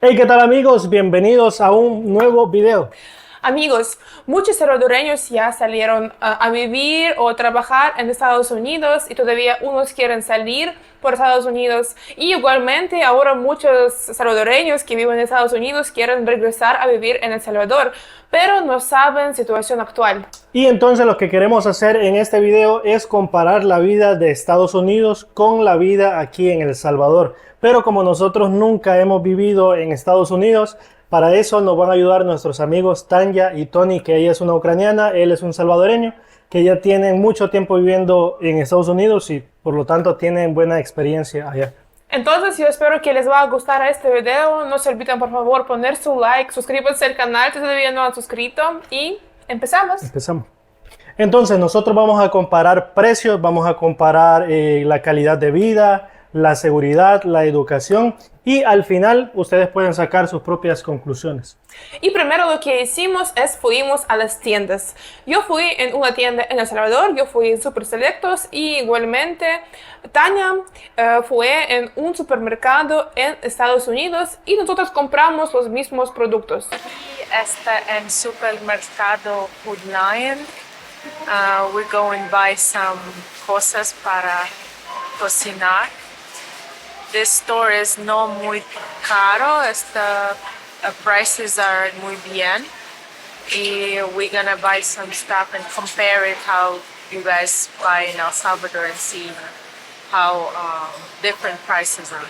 Hey, ¿qué tal amigos? Bienvenidos a un nuevo video. Amigos, muchos salvadoreños ya salieron a vivir o trabajar en Estados Unidos y todavía unos quieren salir por Estados Unidos. Y igualmente ahora muchos salvadoreños que viven en Estados Unidos quieren regresar a vivir en El Salvador, pero no saben situación actual. Y entonces lo que queremos hacer en este video es comparar la vida de Estados Unidos con la vida aquí en El Salvador. Pero como nosotros nunca hemos vivido en Estados Unidos, para eso nos van a ayudar nuestros amigos Tanya y Tony, que ella es una ucraniana, él es un salvadoreño, que ya tienen mucho tiempo viviendo en Estados Unidos y por lo tanto tienen buena experiencia allá. Entonces yo espero que les va a gustar este video. No se olviden por favor poner su like, suscríbanse al canal si todavía no han suscrito y empezamos. Empezamos. Entonces nosotros vamos a comparar precios, vamos a comparar la calidad de vida, la seguridad, la educación y al final ustedes pueden sacar sus propias conclusiones. Y primero lo que hicimos es fuimos a las tiendas. Yo fui en una tienda en El Salvador, yo fui en Super Selectos y igualmente Tania fue en un supermercado en Estados Unidos y nosotros compramos los mismos productos. Está en supermercado Food Lion. We're going to buy some cosas para cocinar. This store is no muy caro. Prices are muy bien. Y we're gonna buy some stuff and compare it how you guys buy in El Salvador and see how different prices are.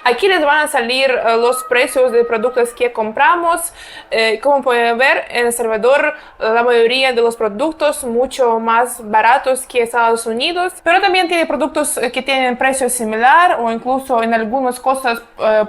Aquí les van a salir los precios de productos que compramos. Como pueden ver, en El Salvador la mayoría de los productos mucho más baratos que Estados Unidos, pero también tiene productos que tienen precio similar o incluso en algunas cosas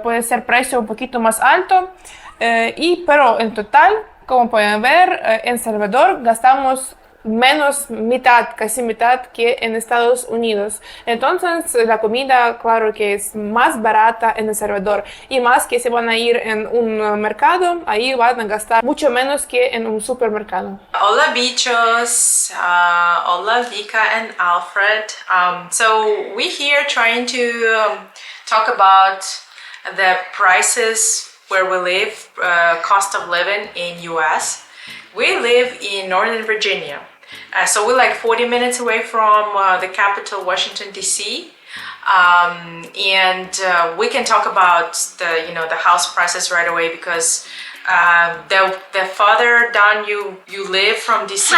puede ser precio un poquito más alto. Pero en total, como pueden ver, en El Salvador gastamos menos mitad, casi mitad que en Estados Unidos. Entonces la comida, claro que es más barata en El Salvador y más que se van a ir en un mercado, ahí van a gastar mucho menos que en un supermercado. Hola bichos, hola Vika and Alfred. So we here trying to talk about the prices where we live, cost of living in US. We live in Northern Virginia, so we're like 40 minutes away from the capital, Washington DC, and we can talk about the house prices right away because the farther down you live from DC,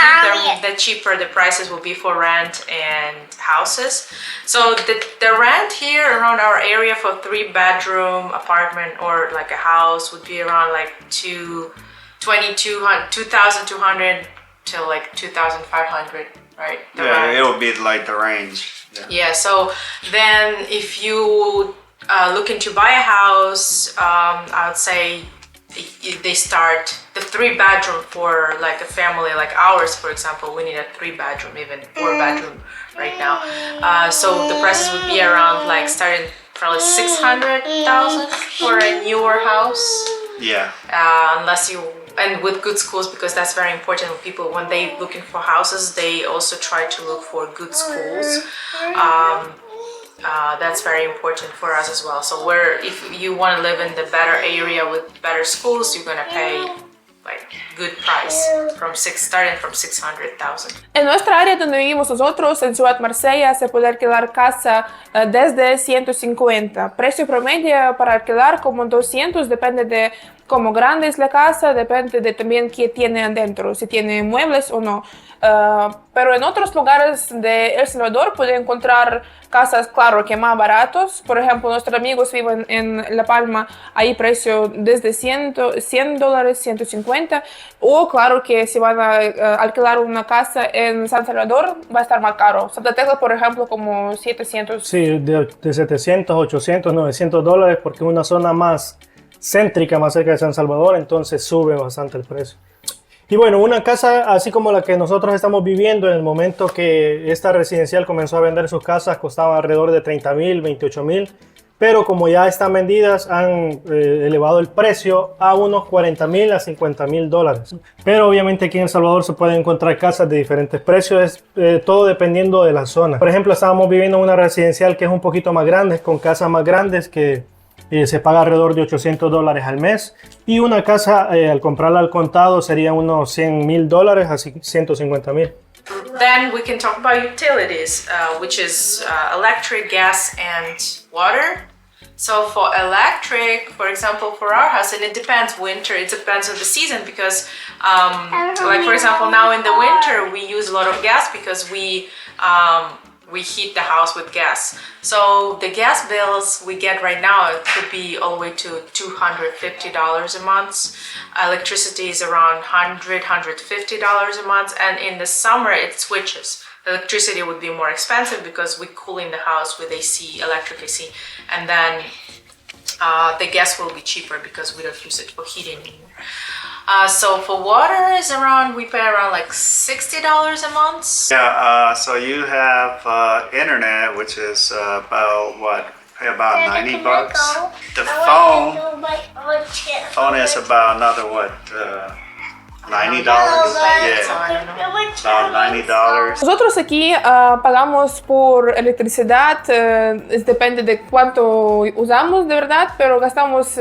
the cheaper the prices will be for rent and houses. So the rent here around our area for 3-bedroom apartment or like a house would be around like 2,200 to like 2,500, right? Yeah, it would be like the range. Yeah, so then if you looking to buy a house, I would say they start the 3-bedroom for like a family like ours, for example. We need a 3-bedroom, even 4-bedroom right now. So the prices would be around like starting probably 600,000 for a newer house. Yeah. Unless you, and with good schools, because that's very important. People, when they looking for houses, they also try to look for good schools. that's very important for us as well. So if you want to live in the better area with better schools, you're gonna pay like good price starting from 600,000. En nuestra área donde vivimos nosotros, en Ciudad Marsella, se puede alquilar casa desde 150. Precio promedio para alquilar como 200, depende de cómo grande es la casa, depende de también qué tiene adentro, si tiene muebles o no. Pero en otros lugares de El Salvador puede encontrar casas, claro, que más baratos. Por ejemplo, nuestros amigos viven en La Palma, hay precio desde $100, 150. O claro que si van a alquilar una casa en San Salvador, va a estar más caro. Santa Tecla, por ejemplo, como 700. Sí, de 700, 800, $900, porque es una zona más céntrica, más cerca de San Salvador, entonces sube bastante el precio. Y bueno, una casa así como la que nosotros estamos viviendo, en el momento que esta residencial comenzó a vender sus casas, costaba alrededor de 30,000, 28,000, pero como ya están vendidas, han elevado el precio a unos 40,000 a 50,000 dólares. Pero obviamente aquí en El Salvador se pueden encontrar casas de diferentes precios, todo dependiendo de la zona. Por ejemplo, estábamos viviendo en una residencial que es un poquito más grande, con casas más grandes que se paga alrededor de $800 al mes, y una casa al comprarla al contado sería unos $100,000, así 150,000. Then we can talk about utilities, which is electric, gas, and water. So for electric, for example, for our house, and it depends winter, it depends on the season, because like for example, now in the winter, we use a lot of gas because we heat the house with gas. So the gas bills we get right now, it could be all the way to $250 a month. Electricity is around $100, $150 a month. And in the summer, it switches. The electricity would be more expensive because we cool in the house with AC, electric AC. And then the gas will be cheaper because we don't use it for heating anymore. So for water is we pay around like $60 a month. Yeah, so you have internet, which is about what? Pay about $90. The phone is about another what? $90. Yeah, about $90. Nosotros aquí pagamos por electricidad, depende de cuánto usamos de verdad, pero gastamos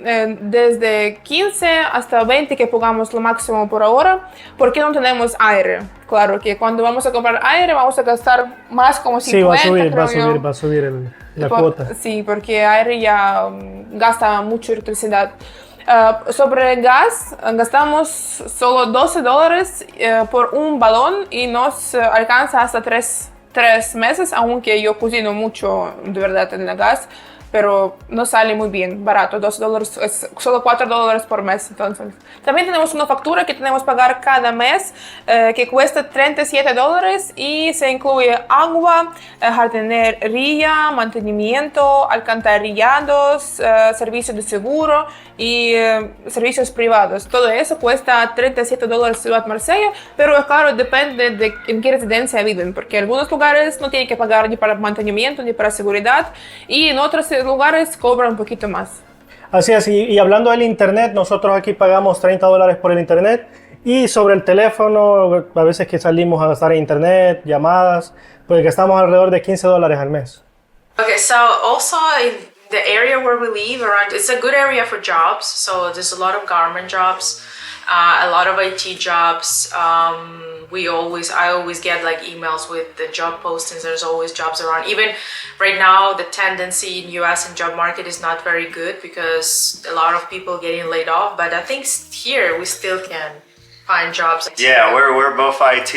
desde 15 hasta 20 que pagamos lo máximo por ahora, porque no tenemos aire. Claro que cuando vamos a comprar aire vamos a gastar más como 50. Sí, va a subir la cuota. Sí, porque aire ya gasta mucha electricidad. Sobre gas, gastamos solo $12 por un balón y nos alcanza hasta 3 meses, aunque yo cocino mucho de verdad en el gas, pero no sale muy bien, barato, $12 es solo $4 por mes. Entonces, también tenemos una factura que tenemos que pagar cada mes que cuesta $37 y se incluye agua, jardinería, mantenimiento, alcantarillados, servicios de seguro y servicios privados. Todo eso cuesta $37 en Ciudad Marsella, pero claro, depende de en qué residencia viven, porque en algunos lugares no tienen que pagar ni para mantenimiento ni para seguridad, y en otros lugares cobran un poquito más. Así es, y hablando del internet, nosotros aquí pagamos $30 por el internet, y sobre el teléfono, a veces que salimos a gastar en internet, llamadas, pues gastamos alrededor de $15 al mes. Okay, so also in the area where we live it's a good area for jobs. So there's a lot of government jobs, a lot of IT jobs. I always get like emails with the job postings. There's always jobs around. Even right now, the tendency in US and job market is not very good because a lot of people getting laid off. But I think here we still can find jobs. Yeah, we're both IT,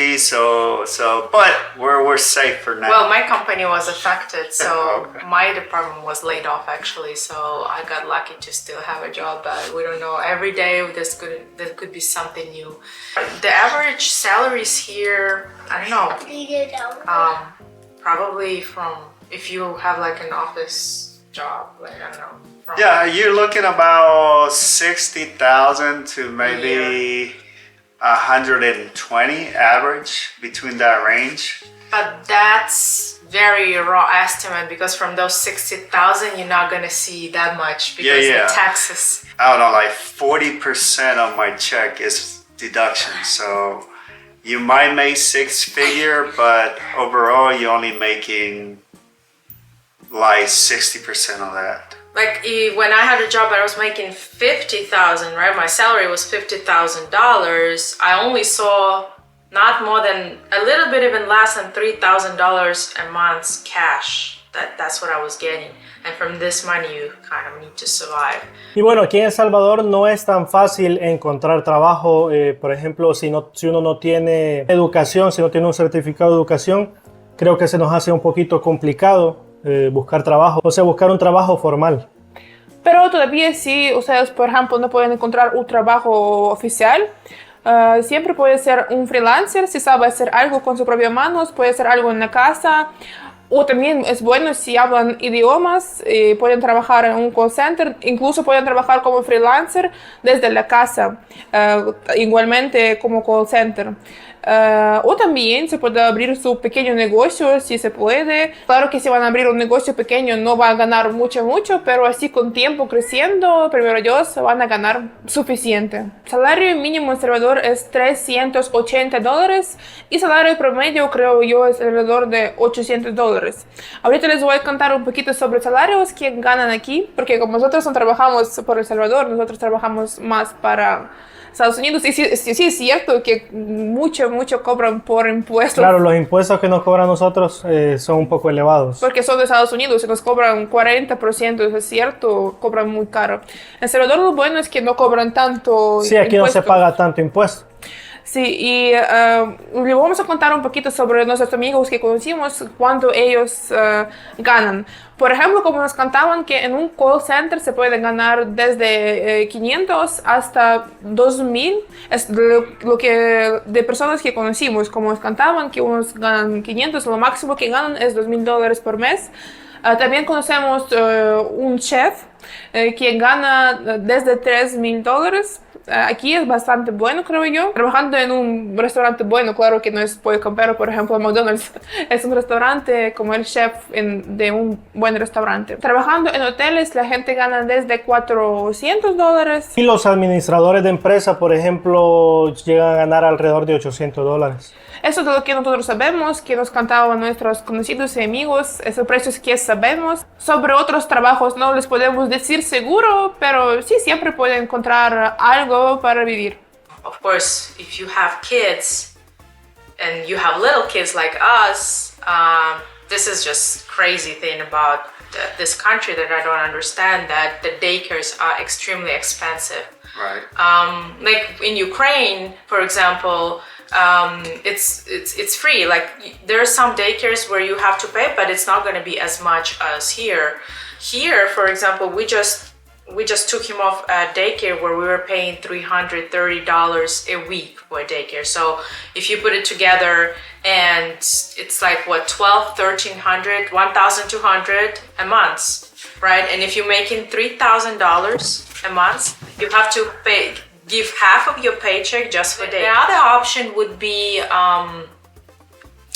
but we're safe for now. Well, my company was affected, so Okay. my department was laid off actually. So I got lucky to still have a job, but we don't know. Every day there could be something new. The average salaries here, I don't know. Probably if you have like an office job, like I don't know. Yeah, you're looking about 60,000 to maybe 120 average, between that range. But that's very raw estimate because from those 60,000 you're not gonna see that much because Yeah. the taxes. I don't know, like 40% of my check is deduction. So you might make 6 figure, but overall you're only making like 60% of that. Like when I had a job, I was making 50,000, right? My salary was $50,000. I only saw not more than a little bit even less than $3,000 a month cash. That's what I was getting. And from this money, you kind of need to survive. Y bueno, aquí en El Salvador no es tan fácil encontrar trabajo. Por ejemplo, si uno no tiene educación, si no tiene un certificado de educación, creo que se nos hace un poquito complicado buscar trabajo, o sea, buscar un trabajo formal. Pero todavía si ustedes, por ejemplo, no pueden encontrar un trabajo oficial, siempre puede ser un freelancer si sabe hacer algo con sus propias manos, puede hacer algo en la casa. O también es bueno si hablan idiomas, pueden trabajar en un call center, incluso pueden trabajar como freelancer desde la casa, igualmente como call center. O también se puede abrir su pequeño negocio si se puede. Claro que si van a abrir un negocio pequeño no va a ganar mucho, pero así con tiempo creciendo, primero Dios, van a ganar suficiente. Salario mínimo en El Salvador es $380 y salario promedio creo yo es alrededor de $800. Ahorita les voy a contar un poquito sobre salarios que ganan aquí, porque como nosotros no trabajamos por El Salvador, nosotros trabajamos más para Estados Unidos, y sí es cierto que mucho cobran por impuestos. Claro, los impuestos que nos cobran nosotros son un poco elevados. Porque son de Estados Unidos y nos cobran 40%, eso es cierto, cobran muy caro. En El Salvador lo bueno es que no cobran tanto Sí, aquí impuestos. no se paga tanto impuesto. Sí, y le vamos a contar un poquito sobre nuestros amigos que conocimos, cuánto ellos ganan. Por ejemplo, como nos contaban que en un call center se puede ganar desde 500 hasta 2,000. Es lo que de personas que conocimos, como nos contaban que unos ganan 500, lo máximo que ganan es $2,000 por mes. También conocemos un chef que gana desde $3,000. Aquí es bastante bueno, creo yo. Trabajando en un restaurante bueno, claro que no es puede comparar, por ejemplo, McDonald's. Es un restaurante como el chef de un buen restaurante. Trabajando en hoteles, la gente gana desde $400. Y los administradores de empresa, por ejemplo, llegan a ganar alrededor de $800. Eso es lo que nosotros sabemos, que nos contaban nuestros conocidos y amigos, esos precios que sabemos. Sobre otros trabajos no les podemos decir seguro, pero sí siempre pueden encontrar algo para vivir. Of course, if you have kids and you have little kids like us, this is just crazy thing about this country that I don't understand, that the daycares are extremely expensive. Right. Like in Ukraine, for example, it's free. Like there are some daycares where you have to pay, but it's not going to be as much as here. Here, for example, we just took him off at daycare where we were paying $330 a week for a daycare. So if you put it together, and it's like what, $1,200, $1,200 a month, right? And if you're making $3,000 a month, you have to give half of your paycheck just for day. The other option would be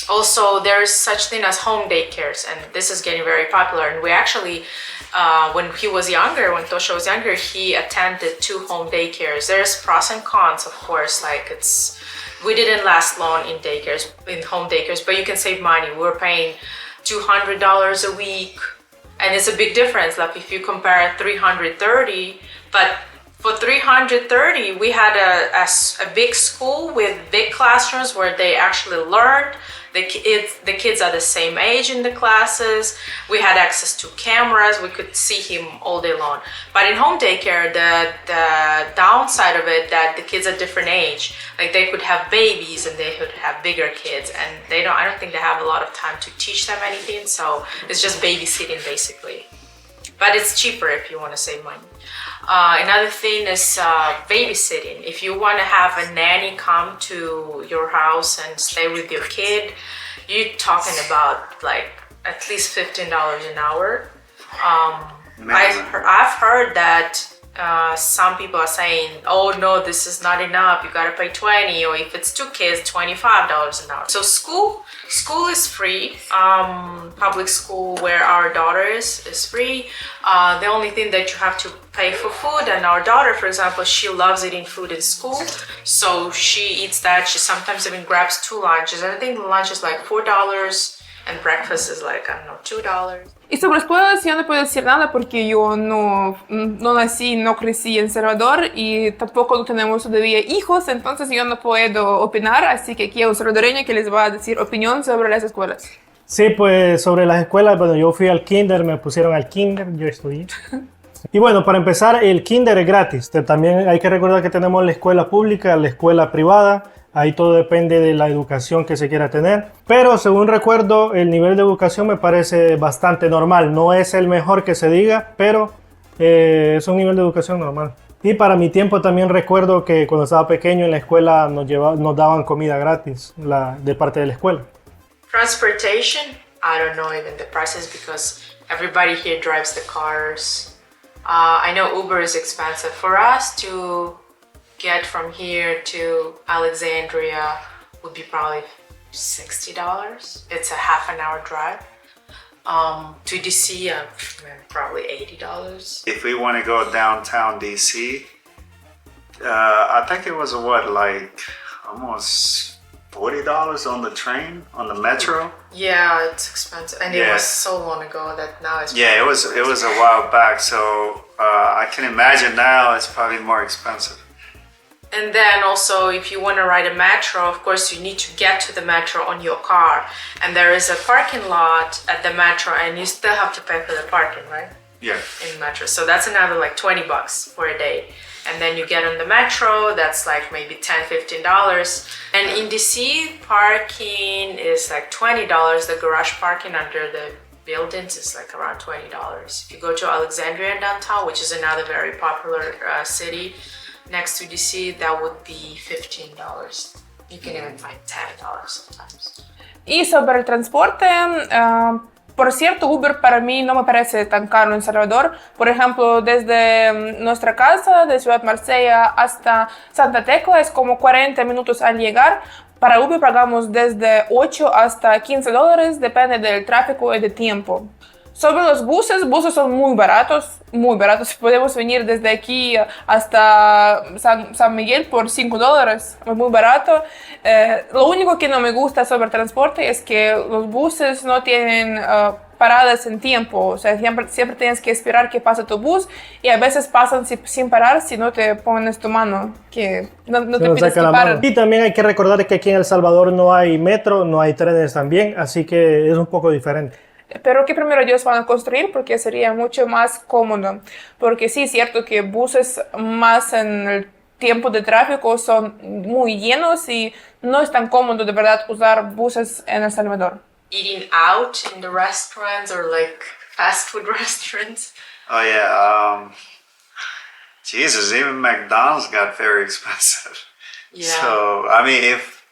also there's such thing as home daycares, and this is getting very popular. And we actually, when he was younger, when Tosha was younger, he attended 2 home daycares. There's pros and cons, of course. Like we didn't last long in home daycares, but you can save money. We were paying $200 a week, and it's a big difference. Like if you compare $330, but for $330, we had a big school with big classrooms where they actually learned. The kids are the same age in the classes. We had access to cameras. We could see him all day long. But in home daycare, the downside of it that the kids are different age. Like they could have babies and they could have bigger kids, and I don't think they have a lot of time to teach them anything. So it's just babysitting basically. But it's cheaper if you want to save money. Another thing is babysitting. If you want to have a nanny come to your house and stay with your kid, you're talking about like at least $15 an hour. I've heard that some people are saying, oh no, this is not enough, you gotta pay $20, or if it's 2 kids, $25 an hour. So school is free. Public school where our daughter is free. The only thing that you have to pay for food, and our daughter, for example, she loves eating food in school, so she eats that. She sometimes even grabs 2 lunches, and I think the lunch is like $4 and breakfast is like, I don't know, $2. Y sobre escuelas yo no puedo decir nada porque yo no nací, no crecí en Salvador y tampoco no tenemos todavía hijos, entonces yo no puedo opinar, así que aquí hay un salvadoreño que les va a decir opinión sobre las escuelas. Sí, pues sobre las escuelas, bueno, yo fui al kinder, me pusieron al kinder, yo estudié. Y bueno, para empezar, el kinder es gratis. También hay que recordar que tenemos la escuela pública, la escuela privada. Ahí todo depende de la educación que se quiera tener. Pero según recuerdo, el nivel de educación me parece bastante normal. No es el mejor que se diga, pero es un nivel de educación normal. Y para mi tiempo también recuerdo que cuando estaba pequeño en la escuela nos daban comida gratis de parte de la escuela. Transportation, I don't know even the prices because everybody here drives the cars. I know Uber is expensive. For us to get from here to Alexandria would be probably $60. It's a half an hour drive. To DC, probably $80. If we want to go downtown DC, I think it was like almost $40 on the train, on the metro. Yeah, it's expensive, and it Yeah. was so long ago that now it's Yeah, it was a while back, so I can imagine now it's probably more expensive. And then also, if you want to ride a metro, of course, you need to get to the metro on your car. And there is a parking lot at the metro, and you still have to pay for the parking, right? Yeah. In metro. So that's another like $20 for a day. And then you get on the metro, that's like maybe $10, $15. And in DC, parking is like $20. The garage parking under the buildings is like around $20. If you go to Alexandria downtown, which is another very popular city, next to DC, that would be $15. You can even find $10 sometimes. Y sobre el transporte, por cierto, Uber para mí no me parece tan caro en Salvador. Por ejemplo, desde nuestra casa, de Ciudad Marsella hasta Santa Tecla, es como 40 minutos al llegar. Para Uber pagamos desde 8 hasta $15, depende del tráfico y del tiempo. Sobre los buses son muy baratos. Podemos venir desde aquí hasta San Miguel por $5, es muy barato. Lo único que no me gusta sobre el transporte es que los buses no tienen paradas en tiempo. O sea, siempre tienes que esperar que pase tu bus y a veces pasan sin parar si no te pones tu mano, que no te pides que paren. Y también hay que recordar que aquí en El Salvador no hay metro, no hay trenes también, así que es un poco diferente. Pero que primero ellos van a construir porque sería mucho más cómodo. Porque sí, es cierto que buses más en el tiempo de tráfico son muy llenos y no es tan cómodo de verdad usar buses en El Salvador. Eating out in the restaurants or like fast food restaurants. Oh yeah. Jesus, even McDonald's got very expensive. Yeah. So I mean, if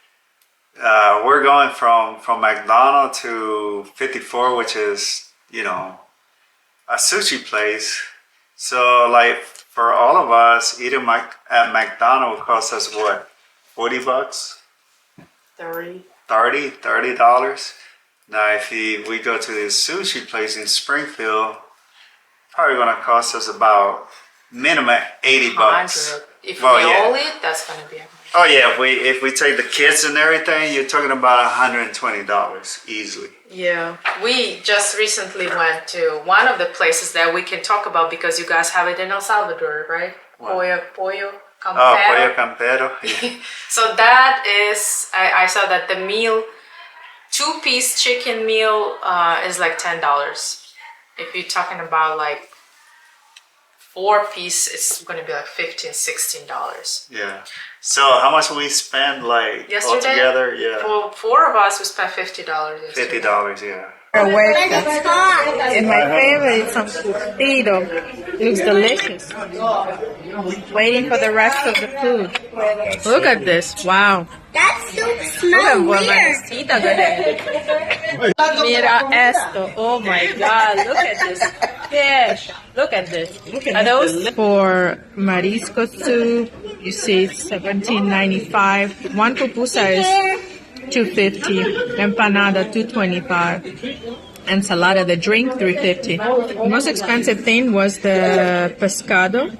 we're going from McDonald's to 54, which is, you know, a sushi place. So like for all of us, eating at McDonald's costs us what, $40? 30. $30. Now if we go to this sushi place in Springfield, probably gonna cost us about minimum $80. 100. If Well, we yeah. all eat, that's gonna be. Oh yeah, if we take the kids and everything, you're talking about $120 easily. Yeah, we just recently went to one of the places that we can talk about because you guys have it in El Salvador, right? What? Pollo Campero. Oh, Pollo Campero. Yeah. So that is, I saw that the meal, 2-piece chicken meal is like $10. If you're talking about like 4-piece, it's gonna be like $15, $16. Yeah. So how much we spend like Yesterday? altogether? Yeah. For 4 of us, we spent $50 yesterday. $50, yeah. And my favorite is some curtido. Looks delicious. Waiting for the rest of the food. Look at this. Wow. That soup smells weird. Mira esto. Oh my God. Look at this fish. Look at this. Are those for marisco soup? You see $17.95. One pupusa is $2.50. Empanada $2.25. Ensalada, the drink $3.50. The most expensive thing was the pescado.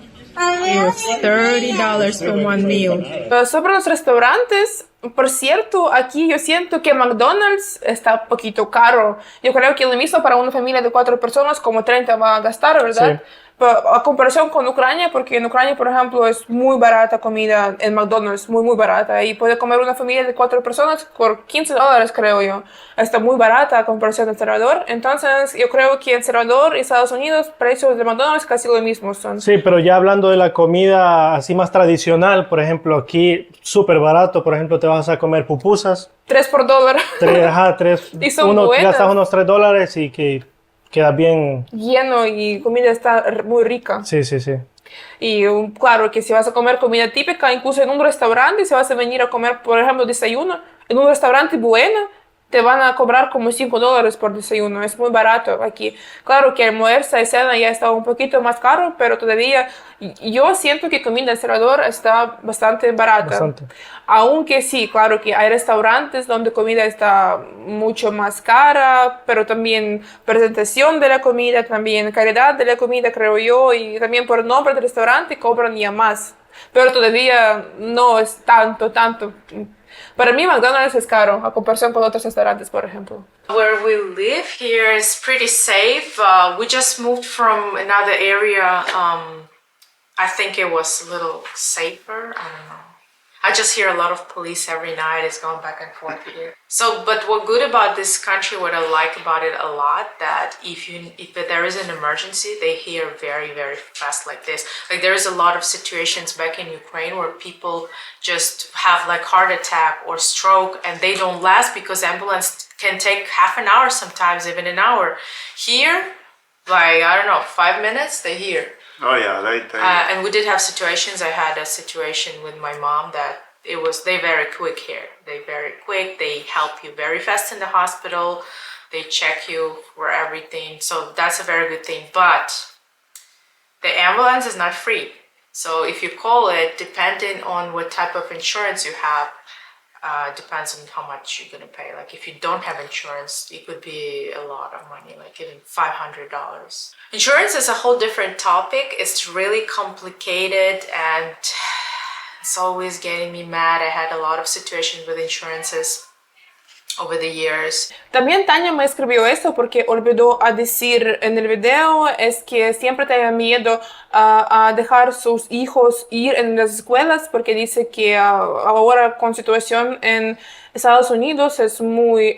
It was $30 for one meal. Sobre los restaurantes, Por cierto, aquí yo siento que McDonald's está un poquito caro. Yo creo que lo mismo para una familia de 4 personas, como 30 va a gastar, ¿verdad? Sí. Pero a comparación con Ucrania, porque en Ucrania, por ejemplo, es muy barata comida en McDonald's, muy, muy barata. Y puede comer una familia de 4 personas por $15, creo yo. Está muy barata a comparación de El Salvador. Entonces, yo creo que en El Salvador y Estados Unidos, precios de McDonald's casi lo mismo son. Sí, pero ya hablando de la comida así más tradicional, por ejemplo, aquí súper barato, por ejemplo, te vas a comer pupusas, 3 por $1. tres, Y son buenas. gastas unos $3 y que queda bien. Lleno y comida está muy rica. Sí, sí, sí. Y claro que si vas a comer comida típica, incluso en un restaurante, si vas a venir a comer, por ejemplo, desayuno, en un restaurante bueno, te van a cobrar como $5 por desayuno. Es muy barato aquí. Claro que almuerzo y cena ya está un poquito más caro, pero todavía yo siento que comida en El Salvador está bastante barata. Bastante. Aunque sí, claro que hay restaurantes donde comida está mucho más cara, pero también presentación de la comida, también calidad de la comida, creo yo, y también por nombre del restaurante cobran ya más. Pero todavía no es tanto. Para mí McDonald's es caro a comparación con otros restaurantes, por ejemplo. Where we live here is pretty safe. We just moved from another area. I think it was a little safer. I don't know. I just hear a lot of police every night. It's going back and forth here. So, but what good about this country, what I like about it a lot, that if there is an emergency, they hear very, very fast like this. Like there is a lot of situations back in Ukraine where people just have like heart attack or stroke and they don't last because ambulance can take half an hour, sometimes even an hour. Here, like, I don't know, 5 minutes, they're here. Oh yeah, And we did have situations. I had a situation with my mom that they very quick here. They very quick. They help you very fast in the hospital. They check you for everything. So that's a very good thing. But the ambulance is not free. So if you call it, depending on what type of insurance you have, depends on how much you're gonna pay. Like if you don't have insurance, it could be a lot of money, like even $500. Insurance is a whole different topic. It's really complicated and it's always getting me mad. I had a lot of situations with insurances over the years. También Tania me escribió esto porque olvidó a decir en el video es que siempre tenía miedo a dejar sus hijos ir en las escuelas porque dice que ahora con situación en Estados Unidos es muy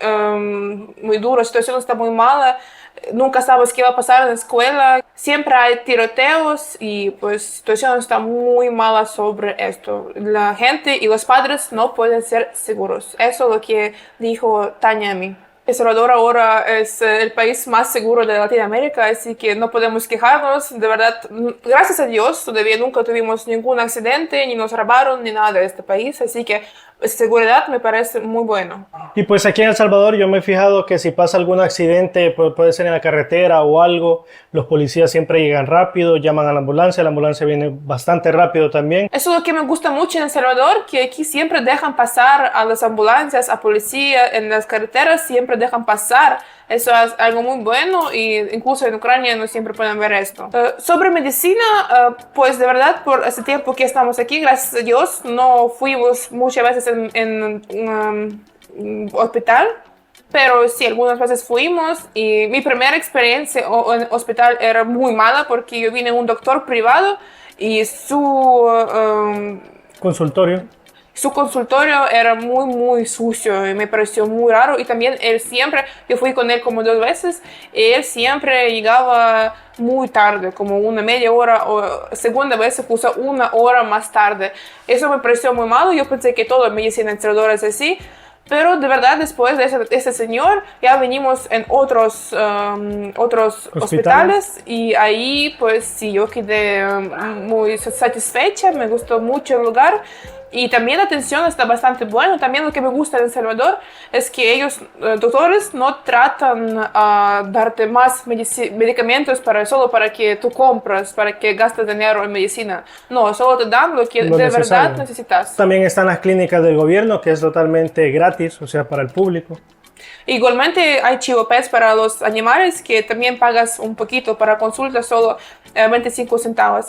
duro, la situación está muy mala. Nunca sabes qué va a pasar en la escuela. Siempre hay tiroteos y pues la situación está muy mala sobre esto. La gente y los padres no pueden ser seguros. Eso es lo que dijo Tania a mí. El Salvador ahora es el país más seguro de Latinoamérica, así que no podemos quejarnos. De verdad, gracias a Dios, todavía nunca tuvimos ningún accidente, ni nos robaron, ni nada de este país. Así que seguridad me parece muy bueno. Y pues aquí en El Salvador yo me he fijado que si pasa algún accidente, puede ser en la carretera o algo, los policías siempre llegan rápido, llaman a la ambulancia viene bastante rápido también. Eso es lo que me gusta mucho en El Salvador, que aquí siempre dejan pasar a las ambulancias, a policía, en las carreteras siempre dejan pasar. Eso es algo muy bueno y incluso en Ucrania no siempre pueden ver esto. Sobre medicina, pues de verdad por ese tiempo que estamos aquí, gracias a Dios, no fuimos muchas veces en hospital, pero sí, algunas veces fuimos y mi primera experiencia en hospital era muy mala porque yo vine a un doctor privado y su consultorio era muy sucio y me pareció muy raro y también yo fui con él como 2 veces y él siempre llegaba muy tarde, como una media hora o segunda vez se puso 1 hora más tarde. Eso me pareció muy malo, yo pensé que toda medicina en El Salvador es así. Pero de verdad, después de ese señor, ya venimos en otros hospitales y ahí, pues sí, yo quedé muy satisfecha, me gustó mucho el lugar. Y también la atención está bastante buena. También lo que me gusta de El Salvador es que ellos, doctores, no tratan a darte más medicamentos solo para que tú compras, para que gastes dinero en medicina. No, solo te dan lo que de verdad necesitas. También están las clínicas del gobierno, que es totalmente gratis, o sea, para el público. Igualmente hay chivopets para los animales que también pagas un poquito para consulta, solo 25 centavos.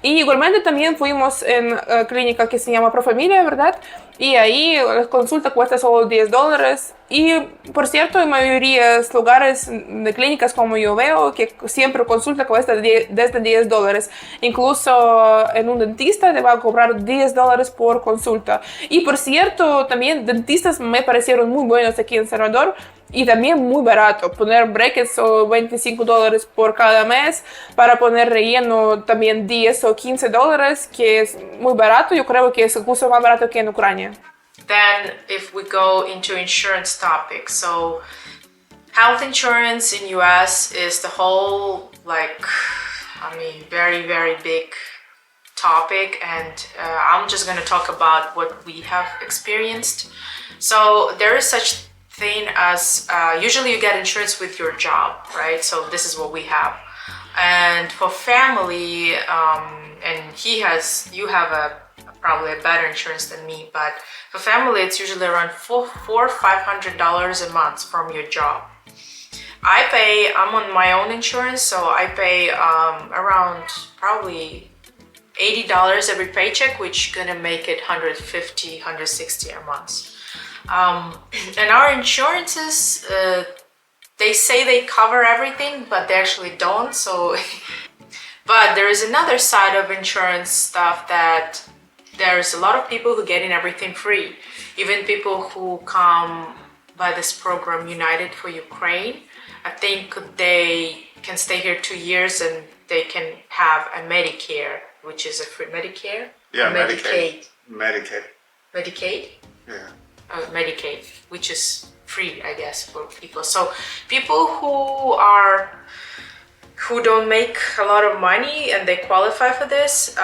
Y igualmente también fuimos en clínica que se llama Profamilia, ¿verdad? y ahí la consulta cuesta solo $10. Y por cierto, en mayoría de lugares de clínicas como yo veo, que siempre consulta cuesta desde $10. Incluso en un dentista te va a cobrar $10 por consulta. Y por cierto, también dentistas me parecieron muy buenos aquí en Salvador. Y también muy barato, poner brackets o $25 por cada mes, para poner relleno también $10 o $15, que es muy barato. Yo creo que es incluso más barato que en Ucrania. Then if we go into insurance topic, so health insurance in US is the whole very, very big topic, and I'm just going to talk about what we have experienced. So there is such thing as usually you get insurance with your job, right? So this is what we have. And for family, and you have probably a better insurance than me, but for family it's usually around $400 or $500 a month from your job. I'm on my own insurance, so I pay around probably $80 every paycheck, which gonna make it $150, $160 a month. And our insurances, they say they cover everything, but they actually don't. So, but there is another side of insurance stuff, that there's a lot of people who get in everything free. Even people who come by this program, United for Ukraine, I think they can stay here 2 years and they can have a Medicare, which is a free Medicare? Yeah, Or Medicaid. Medicaid. Yeah. Medicaid, which is free, I guess, for people. So people who don't make a lot of money and they qualify for this,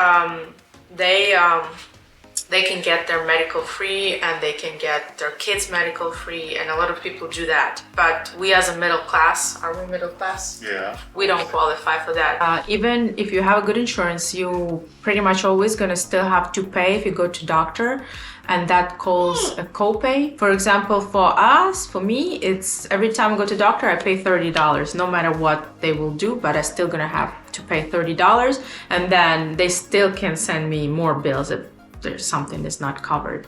they can get their medical free, and they can get their kids medical free, and a lot of people do that. But we as a middle class, are we middle class? Yeah. We don't qualify for that. Even if you have a good insurance, you pretty much always gonna still have to pay if you go to doctor, and that calls a copay. For example, for me, it's every time I go to doctor, I pay $30, no matter what they will do, but I still gonna have to pay $30, and then they still can send me more bills if there's something that's not covered.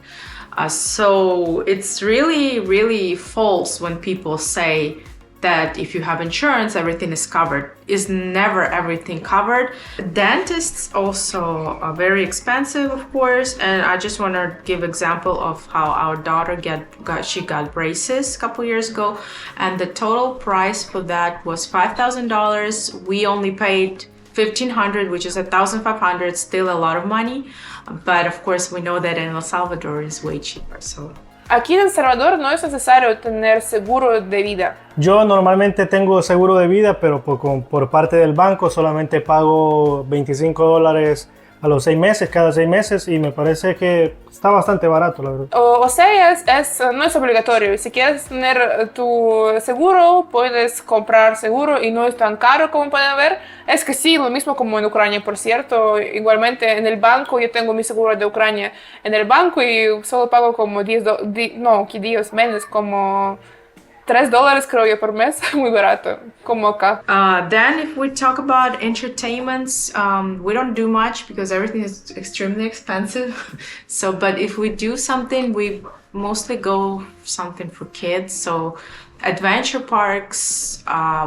So it's really, really false when people say that if you have insurance, everything is covered. Is never everything covered. Dentists also are very expensive, of course, and I just want to give example of how our daughter got braces a couple years ago, and the total price for that was $5,000. We only paid $1,500, which is $1,500, still a lot of money, but of course we know that in El Salvador is way cheaper. So Aquí en El Salvador no es necesario tener seguro de vida. Yo normalmente tengo seguro de vida, pero por parte del banco solamente pago $25 a los 6 meses, cada 6 meses, y me parece que está bastante barato, la verdad. O sea, no es obligatorio. Si quieres tener tu seguro, puedes comprar seguro y no es tan caro como pueden ver. Es que sí, lo mismo como en Ucrania, por cierto. Igualmente en el banco, yo tengo mi seguro de Ucrania en el banco y solo pago como menos, como $3 creo yo por mes, muy barato, como acá. Then if we talk about entertainments, we don't do much because everything is extremely expensive. So, but if we do something, we mostly go something for kids. So adventure parks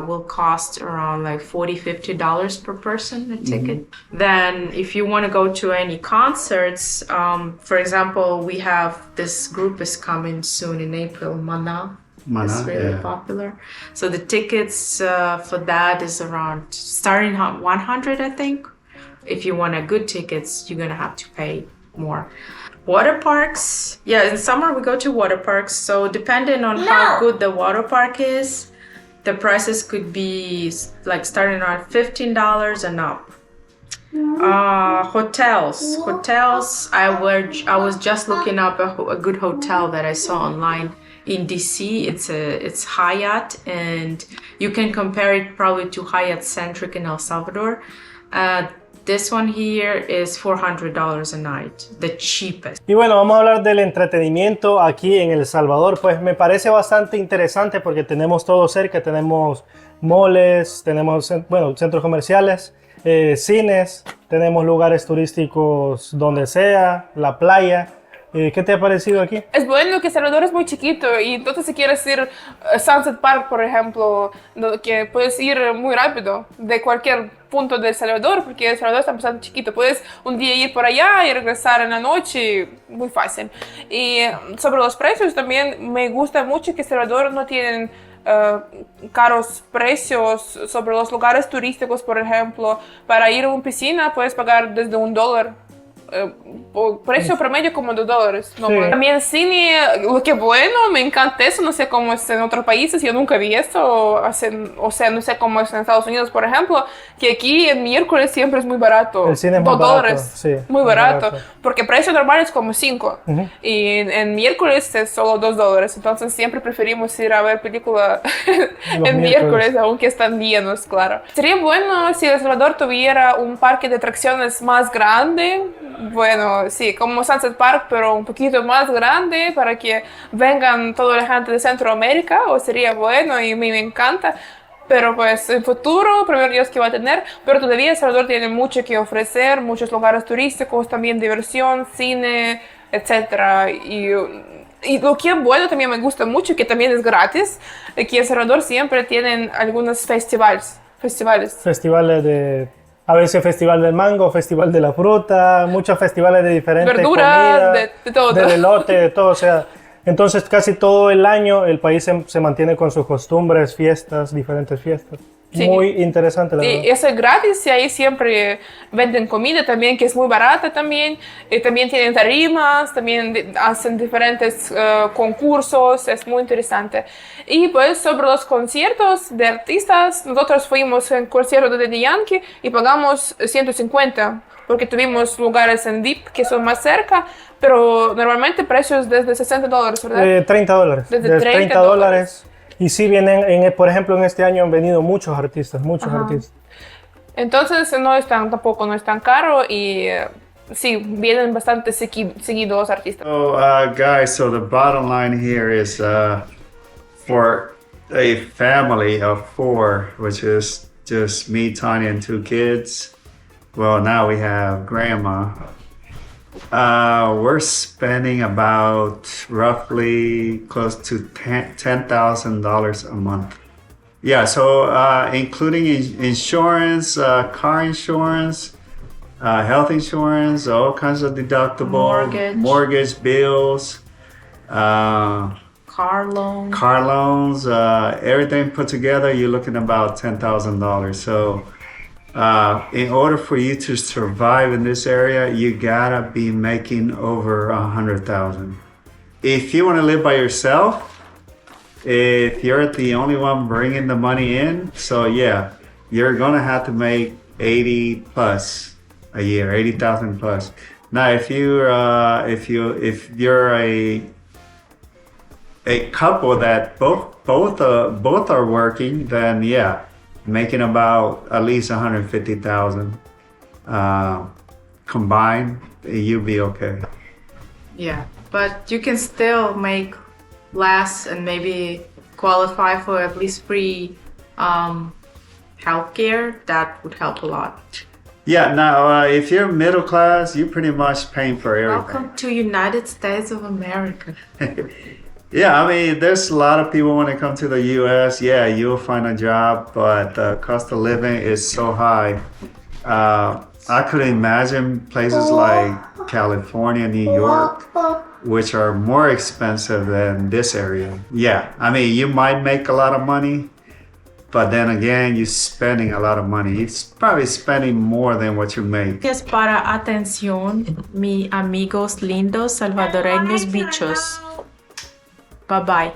will cost around like $40-50 per person, a ticket. Then if you want to go to any concerts, for example, we have this group is coming soon in April, Mana. It's really popular. So the tickets for that is around starting at $100, I think. If you want a good tickets, you're gonna have to pay more. Water parks, yeah, in summer we go to water parks. So depending on how good the water park is, the prices could be like starting around $15 and up. Hotels. I was just looking up a good hotel that I saw online in DC. It's Hyatt, and you can compare it probably to Hyatt Centric in El Salvador. This one here is $400 a night, the cheapest. Y bueno, vamos a hablar del entretenimiento aquí en El Salvador. Pues me parece bastante interesante porque tenemos todo cerca. Tenemos moles, tenemos centros comerciales, cines, tenemos lugares turísticos donde sea, la playa. ¿Qué te ha parecido aquí? Es bueno que El Salvador es muy chiquito y entonces si quieres ir a Sunset Park, por ejemplo, que puedes ir muy rápido de cualquier punto de El Salvador, porque El Salvador está bastante chiquito. Puedes un día ir por allá y regresar en la noche, muy fácil. Y sobre los precios también me gusta mucho que El Salvador no tienen caros precios sobre los lugares turísticos, por ejemplo. Para ir a una piscina puedes pagar desde $1. Precio promedio como $2. No, Sí. también cine, lo que bueno, me encanta eso, no sé cómo es en otros países, yo nunca vi esto, o sea, no sé cómo es en Estados Unidos, por ejemplo, que aquí en miércoles siempre es muy barato. El cine es muy barato, sí, muy muy barato, barato. porque precio normal es como 5, y en miércoles es solo $2, entonces siempre preferimos ir a ver película Los en miércoles, aunque están llenos, claro. Sería bueno si El Salvador tuviera un parque de atracciones más grande. Bueno, sí, como Sunset Park, pero un poquito más grande para que vengan toda la gente de Centroamérica, o sería bueno y me encanta. Pero pues en futuro, primero Dios que va a tener, pero todavía El Salvador tiene mucho que ofrecer, muchos lugares turísticos, también diversión, cine, etcétera. Y lo que es bueno también me gusta mucho, que también es gratis, que El Salvador siempre tienen algunos festivales. Festivales de... A veces festival del mango, festival de la fruta, muchos festivales de diferentes Verduras, comidas, de todo. del elote, de todo. O sea, entonces casi todo el año el país se mantiene con sus costumbres, fiestas, diferentes fiestas. Sí. Muy interesante, la verdad. Y eso es gratis y ahí siempre venden comida también, que es muy barata también. Y también tienen tarimas, también hacen diferentes concursos, es muy interesante. Y pues sobre los conciertos de artistas, nosotros fuimos en concierto de Daddy Yankee y pagamos 150, porque tuvimos lugares en VIP que son más cerca, pero normalmente precios desde $60, ¿verdad? $30. Desde $30. Y sí vienen, por ejemplo, en este año han venido muchos artistas. Entonces tampoco no es tan caro y sí, vienen bastante seguidos artistas. So, guys, so the bottom line here is for a family of 4, which is just me, Tanya, and 2 kids. Well, now we have grandma. We're spending about roughly close to $10,000 a month. Yeah, so including insurance, car insurance, health insurance, all kinds of deductible, mortgage bills, Car loan. everything put together, you're looking about $10,000. So in order for you to survive in this area, you gotta be making over 100,000. If you want to live by yourself, if you're the only one bringing the money in, so yeah, you're gonna have to make 80 plus a year, 80,000 plus. Now, if you're a couple that both are working, then yeah, making about at least 150,000 combined, you'll be okay. Yeah, but you can still make less and maybe qualify for at least free healthcare. That would help a lot. Yeah, now if you're middle class, you're pretty much paying for everything. Welcome to United States of America. Yeah, I mean, there's a lot of people when they come to the U.S., yeah, you'll find a job, but the cost of living is so high. I could imagine places like California, New York, which are more expensive than this area. Yeah, I mean, you might make a lot of money, but then again, you're spending a lot of money. You're probably spending more than what you make. Gracias para atención, mis amigos lindos salvadoreños bichos. Bye bye.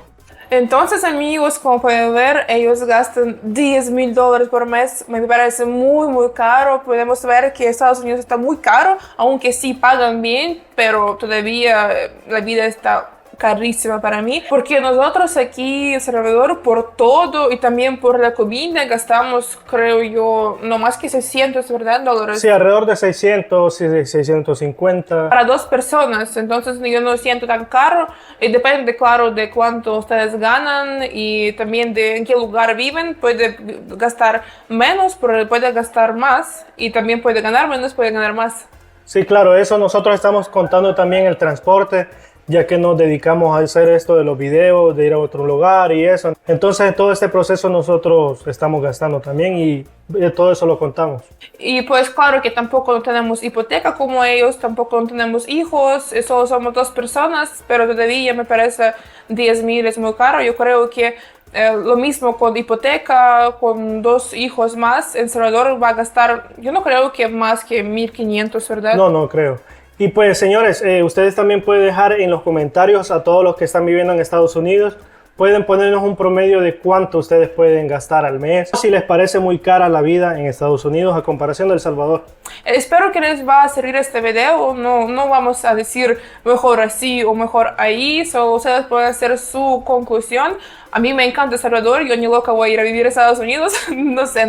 Entonces, amigos, como pueden ver, ellos gastan $10,000 por mes. Me parece muy, muy caro. Podemos ver que Estados Unidos está muy caro, aunque sí pagan bien, pero todavía la vida está carísima para mí, porque nosotros aquí en El Salvador por todo y también por la comida gastamos, creo yo, no más que 600, ¿verdad? $. Sí, alrededor de 600, 650. Para 2 personas, entonces yo no siento tan caro y depende, claro, de cuánto ustedes ganan y también de en qué lugar viven. Puede gastar menos, pero puede gastar más y también puede ganar menos, puede ganar más. Sí, claro, eso nosotros estamos contando también el transporte, ya que nos dedicamos a hacer esto de los videos, de ir a otro lugar y eso. Entonces, todo este proceso nosotros estamos gastando también y todo eso lo contamos. Y pues claro que tampoco no tenemos hipoteca como ellos, tampoco no tenemos hijos, solo somos 2 personas, pero todavía me parece 10.000 es muy caro. Yo creo que lo mismo con hipoteca, con 2 hijos más, El Salvador va a gastar, yo no creo que más que 1.500, ¿verdad? No, no creo. Y pues, señores, ustedes también pueden dejar en los comentarios a todos los que están viviendo en Estados Unidos, pueden ponernos un promedio de cuánto ustedes pueden gastar al mes, si les parece muy cara la vida en Estados Unidos a comparación de El Salvador. Espero que les va a servir este video, no vamos a decir mejor así o mejor ahí, solo ustedes pueden hacer su conclusión. A mí me encanta El Salvador, yo ni loca voy a ir a vivir a Estados Unidos, no sé,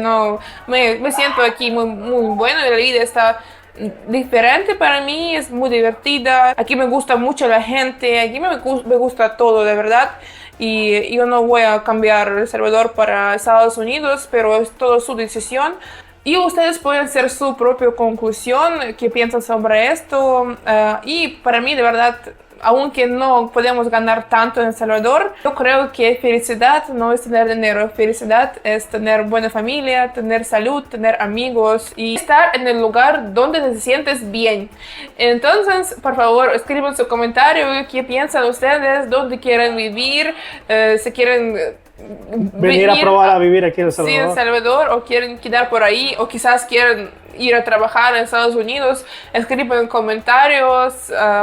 me siento aquí muy bueno, la vida está diferente para mí, es muy divertida, aquí me gusta mucho la gente, aquí me gusta todo de verdad. Y yo no voy a cambiar El Salvador para Estados Unidos, pero es todo su decisión. Y ustedes pueden hacer su propia conclusión, qué piensan sobre esto. Y para mí, de verdad, aunque no podemos ganar tanto en El Salvador, yo creo que felicidad no es tener dinero. Felicidad es tener buena familia, tener salud, tener amigos y estar en el lugar donde te sientes bien. Entonces, por favor, escriban su comentario, qué piensan ustedes, dónde quieren vivir, si quieren Venir a probar a vivir aquí en El Salvador. Sí, en El Salvador, o quieren quedar por ahí, o quizás quieren ir a trabajar en Estados Unidos. Escriban en comentarios,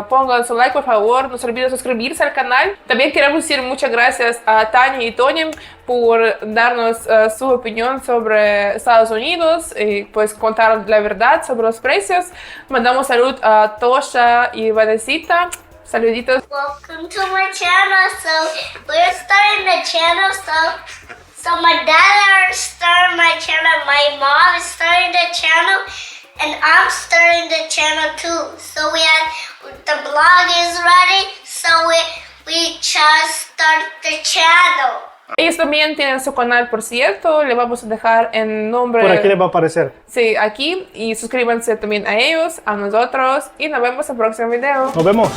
pongan su like por favor, no se olviden suscribirse al canal. También queremos decir muchas gracias a Tania y Tony por darnos su opinión sobre Estados Unidos y pues contar la verdad sobre los precios. Mandamos salud a Tosha y Vanesita. Saluditos. Welcome to my channel. So we're starting the channel. So my dad is starting my channel. My mom is starting the channel, and I'm starting the channel too. So the blog is ready. So we just start the channel. Ellos también tienen su canal, por cierto, le vamos a dejar el nombre. Por aquí les va a aparecer. Sí, aquí. Y suscríbanse también a ellos, a nosotros. Y nos vemos en el próximo video. Nos vemos.